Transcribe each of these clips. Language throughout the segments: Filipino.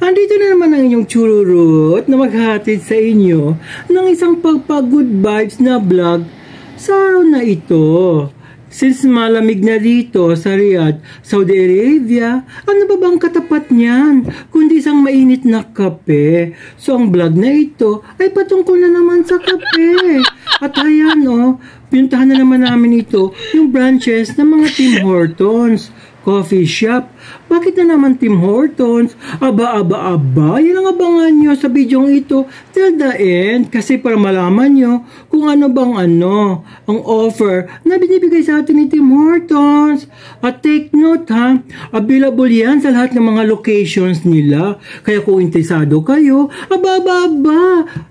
Andito na naman ang inyong chururut na maghatid sa inyo ng isang pagpa-good vibes na vlog sa araw na ito. Since malamig na dito sa Riyadh, Saudi Arabia, ano ba bang katapat niyan kundi isang mainit na kape? So ang vlog na ito ay patungkol na naman sa kape. At ayan pinuntahan na naman namin ito, yung branches ng mga Tim Hortons coffee shop. Bakit na naman Tim Hortons? Aba, yan ang abangan nyo sa bidyong ito till the end. Kasi para malaman nyo kung ano bang ang offer na binibigay sa atin ni Tim Hortons. At take note available yan sa lahat ng mga locations nila. Kaya kung interesado kayo,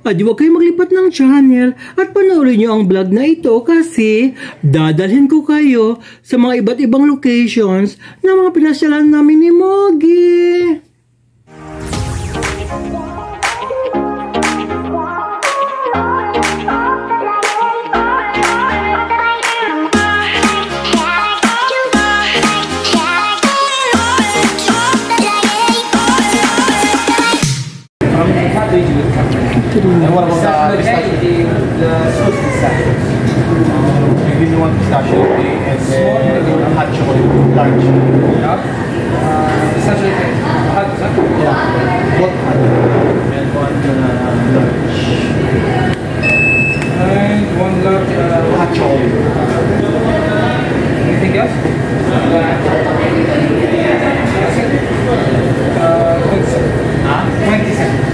di wag kayo maglipat ng channel at panoorin nyo ang vlog na ito kasi dadalhin ko kayo sa mga iba't ibang locations na mga pinasyalan namin ni Mogi. And what about the sauce inside? Maybe you want pistachio and then hot chocolate large. Pistachio hot? Yeah. What hot? And one large. And one large hot chocolate. Anything else? 20 seconds.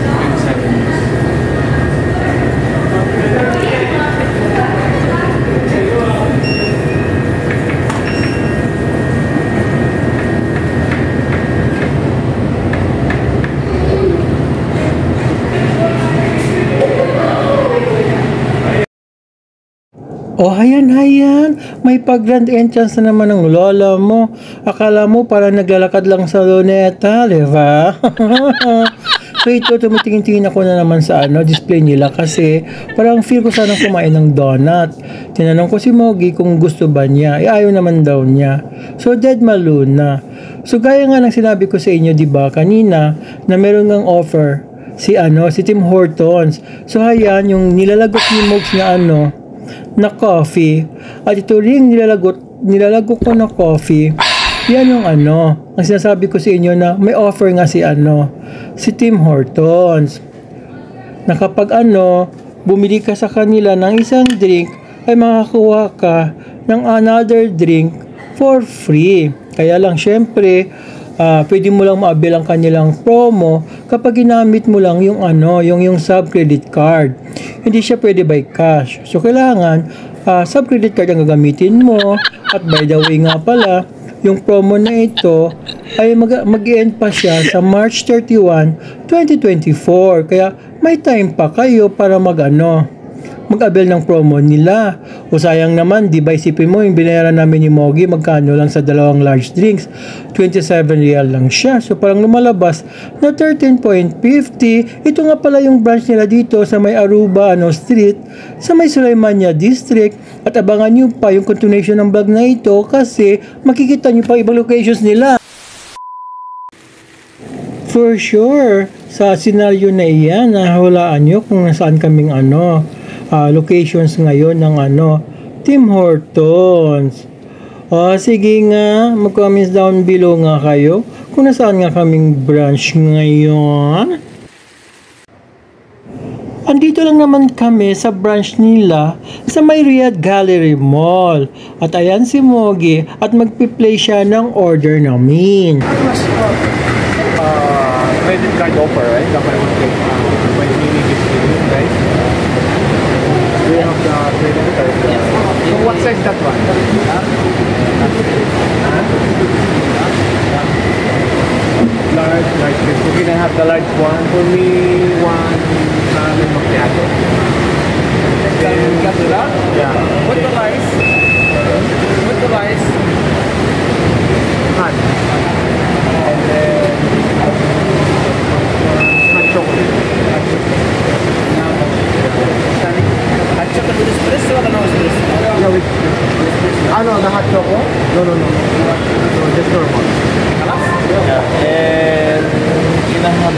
Hayan. May pag-grand entrance na naman ng lola mo. Akala mo parang naglalakad lang sa luneta, di ba? So ito, tumitingin-tingin ako na naman sa display nila kasi parang feel ko sanang kumain ng donut. Tinanong ko si Mogi kung gusto ba niya. Ayaw naman daw niya. So dead maroon na. So gaya nga ng sinabi ko sa inyo, di ba, kanina na meron ngang offer si Tim Hortons. So hayan, yung nilalagot ni Mogs na coffee. At ito ring nilalagok ko na coffee. Yan yung ang sinasabi ko sa inyo na may offer nga si Tim Hortons. Na kapag bumili ka sa kanila ng isang drink, ay makakuha ka ng another drink for free. Kaya lang syempre, pwede mo lang maabil ang kanilang promo kapag ginamit mo lang yung sub credit card. Hindi siya pwede by cash. So kailangan sub credit card ang gagamitin mo. At by the way nga pala, yung promo na ito ay mag-end pa siya sa March 31, 2024. Kaya may time pa kayo para mag-avail ng promo nila. O sayang naman, di ba isipin mo, yung binayaran namin ni Mogi, magkano lang sa dalawang large drinks? 27 real lang siya. So parang lumalabas na 13.50. Ito nga pala yung branch nila dito sa may Aruba Street, sa may Sulaimania District. At abangan nyo pa yung continuation ng vlog na ito kasi makikita nyo pa ibang locations nila. For sure, sa scenario na iyan, nahulaan nyo kung nasaan kaming locations ngayon ng Tim Hortons. Sige nga, mag-comments down below nga kayo kung nasaan nga kaming branch ngayon. Andito lang naman kami sa branch nila sa may Riyadh Gallery Mall. At ayan si Mogi at magpi-play siya ng order namin. Credit card offer, right? When you give it, right? We have the credit card. So what size that one? Large. So can I have the large one? For me, one caramel macchiato. Caramel macchiato lang? Yeah. What the rice? Hot. And then hot chocolate. Hot chocolate with espresso or no espresso? No, with the hot choco? No. No, just normal. Yeah. And can I have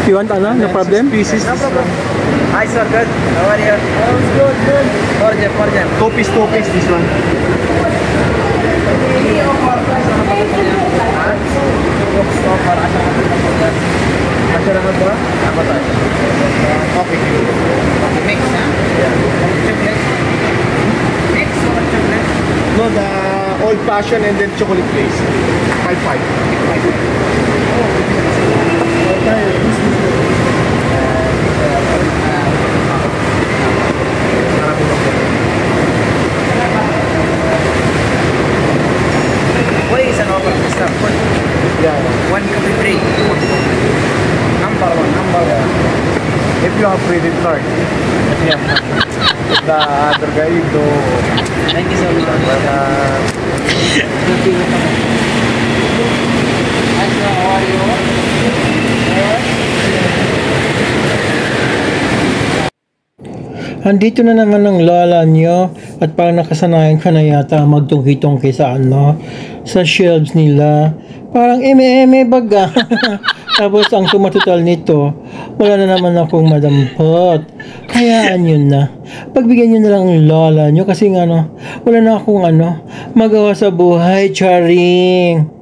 You want ano? No problem? Pieces. No problem. Hi sir, good. How are you? Good, good. For them. Two piece, this one. Masyarakat ba? Apa tayo? Okay. Mix na? Yeah. Chocolate? Mix or chocolate? No, the old fashioned and then chocolate glaze. 5-5. Why is an offer to start? Yeah. One could be free. Number one. If you have credit card. Yeah. The other guy, do. Thank you so much. Hi sir, how are you? Andito na naman ang lola nyo at parang nakasanayan ka na yata magtungki-tungki sa ano, sa shelves nila. Parang eme-eme baga. Tapos ang sumatotal nito, wala na naman akong madampot. Hayaan yun na. Pagbigyan nyo na lang ang lola nyo kasi nga ano, wala na akong ano, magawa sa buhay, charing.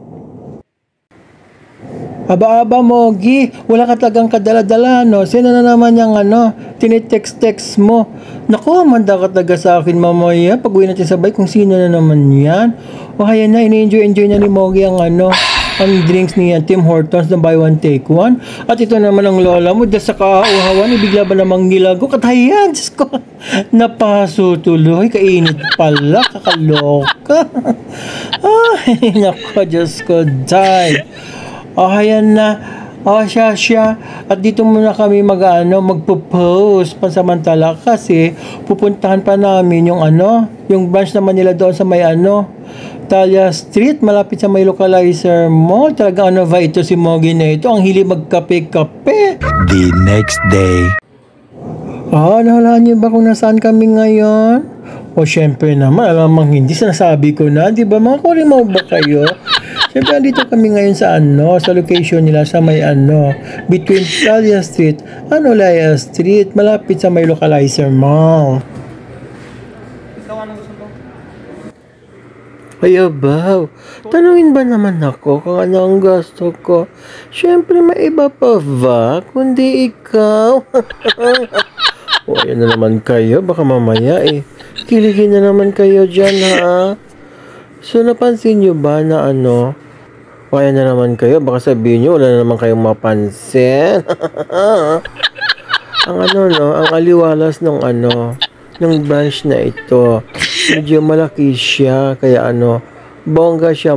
Aba-aba, Mogi. Wala ka talagang kadala-dala, no? Sino na naman yung ano, tinitext-text mo? Naku, manda ka talaga sa akin mamaya. Pag-uwi natin sabay kung sino na naman yan. O kaya na, ini-enjoy na ni Mogi ang ano, ang drinks ni Tim Hortons na buy one take one. At ito naman ang lola mo, dahil sa kauhawan, bigla ba namang nilago? Katayan, Diyos ko. Napaso tuloy, kainit pala, kakaloka. Ay, naku, Diyos ko, die. O, ayan na. O, siya. At dito muna kami magpo-post pansamantala kasi pupuntahan pa namin yung yung branch naman nila doon sa may Talia Street, malapit sa may localizer mo. Talagang ba ito si Mogi na ito? Ang hilig magkape-kape. The next day. Nahulaan niyo ba kung nasaan kami ngayon? O, syempre naman, alamang hindi sinasabi ko na, di ba? Mga kurimaw ba kayo? Siyempre, andito kami ngayon sa sa location nila sa may between Talia Street and Olaya Street, malapit sa may localizer mall. Ikaw anong gusto mo? Ay, abaw. Tanungin ba naman ako kung ano ang gusto ko? Siyempre, may iba pa ba? Kundi ikaw. O, ayan na naman kayo. Baka mamaya kiligin na naman kayo dyan, ha? So, napansin nyo ba na o ayan na naman kayo, baka sabihin nyo, wala na naman kayong mapansin. Ang ang aliwalas ng ng branch na ito. Medyo malaki siya, kaya bongga siya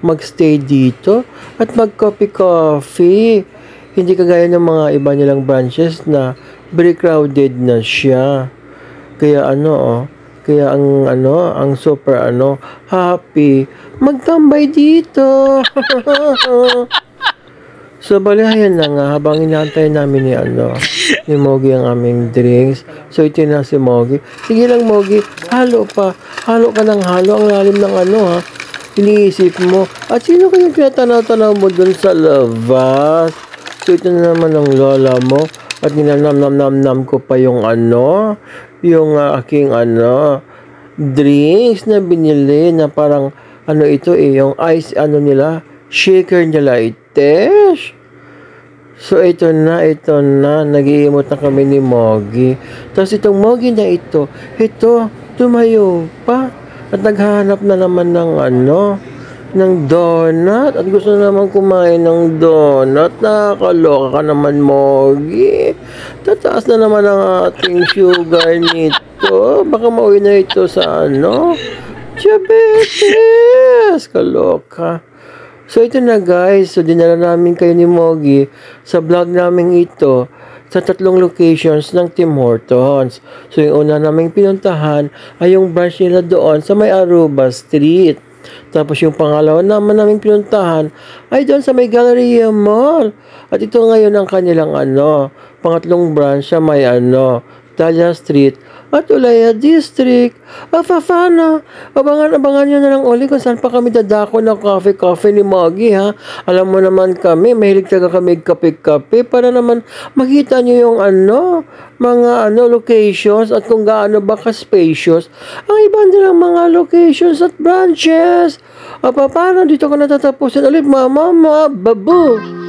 magstay dito at mag-coffee. Hindi kagaya ng mga iba nilang branches na very crowded na siya. Kaya kaya ang super happy magtambay dito. So balihayan na nga habang inaantay namin ni Mogi ang aming drinks. So ito na si Mogi. Sige lang Mogi, halo pa. Halo ka ng halo. Ang lalim ng ha. Iniisip mo. At sino kayong pinatanaw-tanaw mo dun sa labas? So ito na naman ang lola mo. At ninanam-nam-nam ko pa yung yung aking drinks na binili na parang ito yung ice nila, shaker nila itesh. So ito na, nag-iimot na kami ni Mogi. Tapos itong Mogi na ito tumayo pa at naghahanap na naman ng donut at gusto naman kumain ng donut. Nakakaloka ka naman, Mogi. Tataas na naman ang ating sugar nito. Baka mauwi na ito sa diabetes. Kaloka. So ito na guys. So dinala namin kayo ni Mogi sa vlog namin ito sa 3 locations ng Tim Hortons. So yung una naming pinuntahan ay yung branch nila doon sa may Aruba Street. Tapos yung pangalawa naman naming pinuntahan ay doon sa may Galleria Mall. At ito ngayon ang kanilang pangatlong branch sa may Italia Street at Ulaya District. Fafana, abangan-abangan nyo na lang uli kung saan pa kami dadako ng coffee ni Moggy, ha? Alam mo naman kami, mahilig talaga kami kape-kape para naman makita nyo yung mga locations at kung gaano ba ka-spacious ang iba nilang mga locations at branches. Paano dito ko natatapusin ulit, mama, babu.